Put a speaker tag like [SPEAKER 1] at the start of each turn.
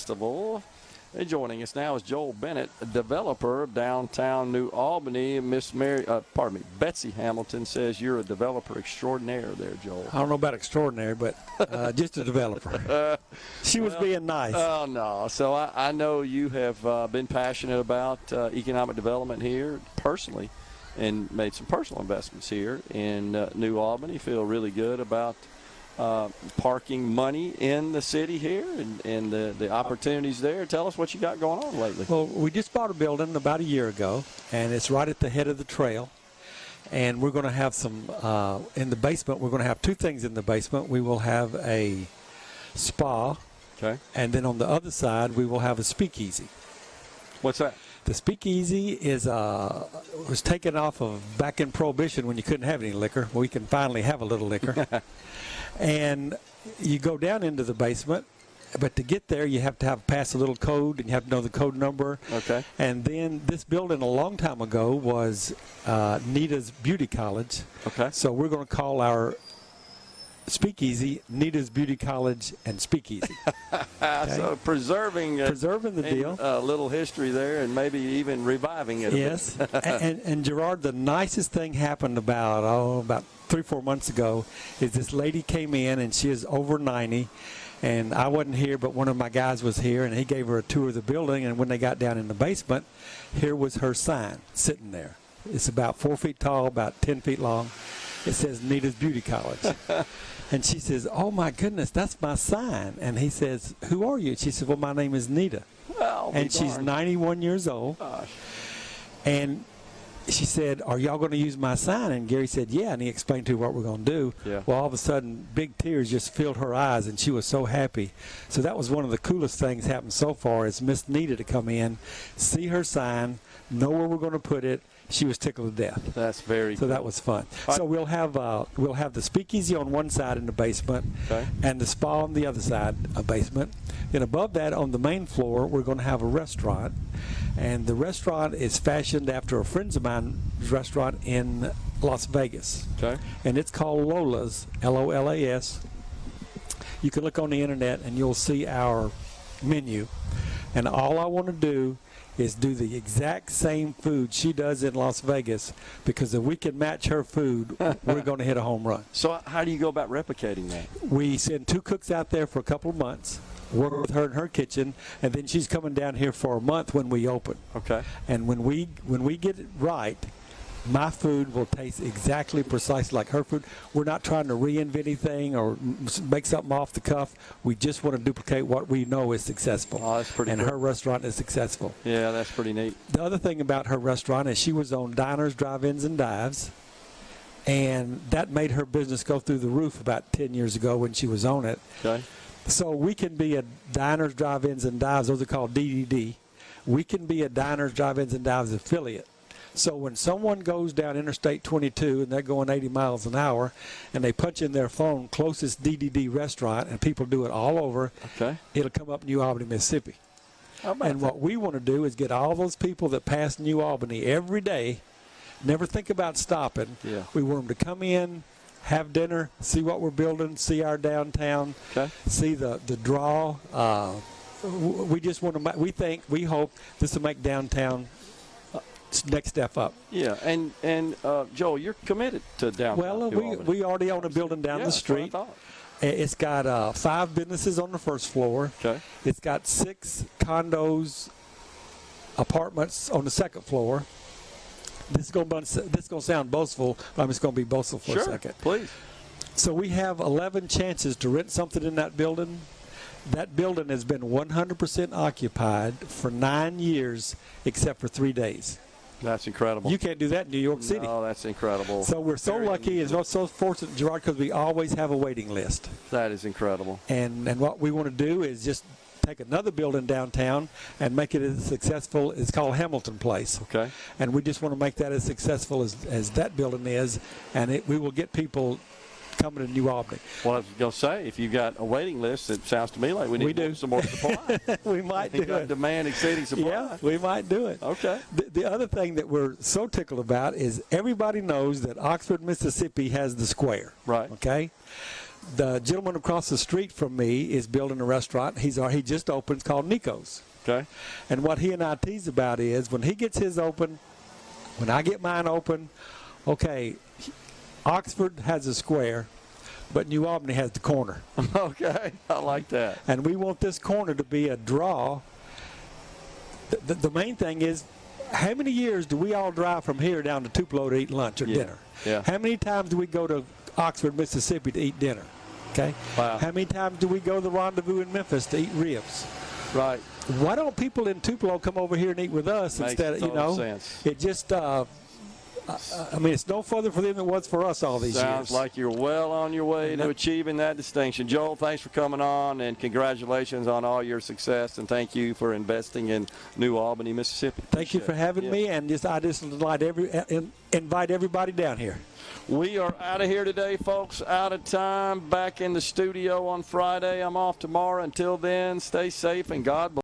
[SPEAKER 1] Festival. And joining us now is Joel Bennett, developer of Downtown New Albany. Betsy Hamilton says you're a developer extraordinaire there, Joel.
[SPEAKER 2] I don't know about extraordinary, but just a developer. She was being nice.
[SPEAKER 1] Oh, no. So I know you have been passionate about economic development here personally and made some personal investments here in New Albany. Feel really good about parking money in the city here and the opportunities there. Tell us what you got going on lately.
[SPEAKER 2] Well, we just bought a building about a year ago, and it's right at the head of the trail. And we're going to have some, in the basement, we're going to have two things in the basement. We will have a spa,
[SPEAKER 1] okay,
[SPEAKER 2] and then on the other side, we will have a speakeasy.
[SPEAKER 1] What's that?
[SPEAKER 2] The speakeasy was taken off of back in Prohibition when you couldn't have any liquor. We can finally have a little liquor. And you go down into the basement, but to get there you have to pass a little code, and you have to know the code number.
[SPEAKER 1] Okay.
[SPEAKER 2] And then this building a long time ago was Nita's Beauty College.
[SPEAKER 1] Okay.
[SPEAKER 2] So we're going to call our speakeasy Nita's Beauty College and Speakeasy. Okay?
[SPEAKER 1] So preserving
[SPEAKER 2] the deal.
[SPEAKER 1] A little history there, and maybe even reviving it.
[SPEAKER 2] Yes. and Gerard, the nicest thing happened about 3-4 months ago is this lady came in, and she is over 90, and I wasn't here, but one of my guys was here, and he gave her a tour of the building. And when they got down in the basement, here was her sign sitting there. It's about 4 feet tall, about 10 feet long. It says Nita's Beauty College. And she says, "Oh my goodness, that's my sign." And he says, "Who are you?" She said, "Well, my name is Nita."
[SPEAKER 1] Well,
[SPEAKER 2] and she's 91 years old.
[SPEAKER 1] Gosh.
[SPEAKER 2] And she said, "Are y'all going to use my sign?" And Gary said, "Yeah." And he explained to her what we're going to do.
[SPEAKER 1] Yeah.
[SPEAKER 2] Well, all of a sudden, big tears just filled her eyes, and she was so happy. So that was one of the coolest things happened so far, is Miss Nita to come in, see her sign, know where we're going to put it. She was tickled to death.
[SPEAKER 1] That's very
[SPEAKER 2] so
[SPEAKER 1] cool.
[SPEAKER 2] That was fun. So we'll have the speakeasy on one side in the basement,
[SPEAKER 1] okay,
[SPEAKER 2] and the spa on the other side of basement. And above that, on the main floor, we're going to have a restaurant. And the restaurant is fashioned after a friend of mine's restaurant in Las Vegas.
[SPEAKER 1] Okay.
[SPEAKER 2] And it's called Lola's, Lolas. You can look on the internet and you'll see our menu. And all I want to do is do the exact same food she does in Las Vegas, because if we can match her food, we're going to hit a home run.
[SPEAKER 1] So how do you go about replicating that?
[SPEAKER 2] We send 2 cooks out there for a couple of months, work with her in her kitchen, and then she's coming down here for a month when we open.
[SPEAKER 1] Okay.
[SPEAKER 2] And when we get it right, my food will taste exactly precisely like her food. We're not trying to reinvent anything or make something off the cuff. We just want to duplicate what we know is successful.
[SPEAKER 1] Oh, that's pretty
[SPEAKER 2] And
[SPEAKER 1] cool.
[SPEAKER 2] her restaurant is successful.
[SPEAKER 1] Yeah, that's pretty neat.
[SPEAKER 2] The other thing about her restaurant is she was on Diners, Drive-Ins, and Dives, and that made her business go through the roof about 10 years ago when she was on it.
[SPEAKER 1] Okay.
[SPEAKER 2] So we can be a Diners, Drive-Ins, and Dives. Those are called DDD. We can be a Diners, Drive-Ins, and Dives affiliate. So when someone goes down Interstate 22 and they're going 80 miles an hour and they punch in their phone closest DDD restaurant, and people do it all over,
[SPEAKER 1] okay,
[SPEAKER 2] it'll come up New Albany, Mississippi.
[SPEAKER 1] And
[SPEAKER 2] what we want to do is get all those people that pass New Albany every day, never think about stopping.
[SPEAKER 1] Yeah.
[SPEAKER 2] We want them to come in, have dinner, see what we're building, see our downtown,
[SPEAKER 1] okay,
[SPEAKER 2] see the draw. We just want to. We hope this will make downtown next step up.
[SPEAKER 1] Yeah, and Joel, you're committed to downtown.
[SPEAKER 2] Well, we already own a building down the street.
[SPEAKER 1] That's what I thought.
[SPEAKER 2] It's got 5 businesses on the first floor.
[SPEAKER 1] Okay.
[SPEAKER 2] It's got 6 condos, apartments on the second floor. This is going to sound boastful, but I'm just going to be boastful for a second.
[SPEAKER 1] Please.
[SPEAKER 2] So we have 11 chances to rent something in that building. That building has been 100% occupied for 9 years, except for 3 days.
[SPEAKER 1] That's incredible.
[SPEAKER 2] You can't do that in New York City.
[SPEAKER 1] No, that's incredible.
[SPEAKER 2] So we're so lucky and so fortunate, Gerard, because we always have a waiting list.
[SPEAKER 1] That is incredible.
[SPEAKER 2] And what we want to do is just take another building downtown and make it as successful. It's called Hamilton Place.
[SPEAKER 1] Okay.
[SPEAKER 2] And we just want to make that as successful as that building is, and we will get people coming to New Albany.
[SPEAKER 1] Well, I was going to say, if you've got a waiting list, it sounds to me like we need some more supply.
[SPEAKER 2] We might do it.
[SPEAKER 1] Demand exceeding supply.
[SPEAKER 2] Yeah, we might do it.
[SPEAKER 1] Okay.
[SPEAKER 2] The other thing that we're so tickled about is everybody knows that Oxford, Mississippi has the square.
[SPEAKER 1] Right.
[SPEAKER 2] Okay? the gentleman across the street from me is building a restaurant. He just opened. It's called Nico's.
[SPEAKER 1] Okay.
[SPEAKER 2] And what he and I tease about is when he gets his open, when I get mine open, okay, Oxford has a square, but New Albany has the corner.
[SPEAKER 1] Okay, I like that.
[SPEAKER 2] And we want this corner to be a draw. The main thing is, how many years do we all drive from here down to Tupelo to eat lunch or dinner?
[SPEAKER 1] Yeah.
[SPEAKER 2] How many times do we go to Oxford, Mississippi to eat dinner? Okay.
[SPEAKER 1] Wow.
[SPEAKER 2] How many times do we go to the Rendezvous in Memphis to eat ribs?
[SPEAKER 1] Right.
[SPEAKER 2] Why don't people in Tupelo come over here and eat with us
[SPEAKER 1] Makes
[SPEAKER 2] instead of,
[SPEAKER 1] total sense.
[SPEAKER 2] It just, I mean, it's no further for them than it was for us all these years.
[SPEAKER 1] Sounds like you're well on your way to achieving that distinction. Joel, thanks for coming on, and congratulations on all your success, and thank you for investing in New Albany, Mississippi.
[SPEAKER 2] Thank you for having me, and I just invite everybody down here.
[SPEAKER 1] We are out of here today, folks. Out of time. Back in the studio on Friday. I'm off tomorrow. Until then, stay safe and God bless.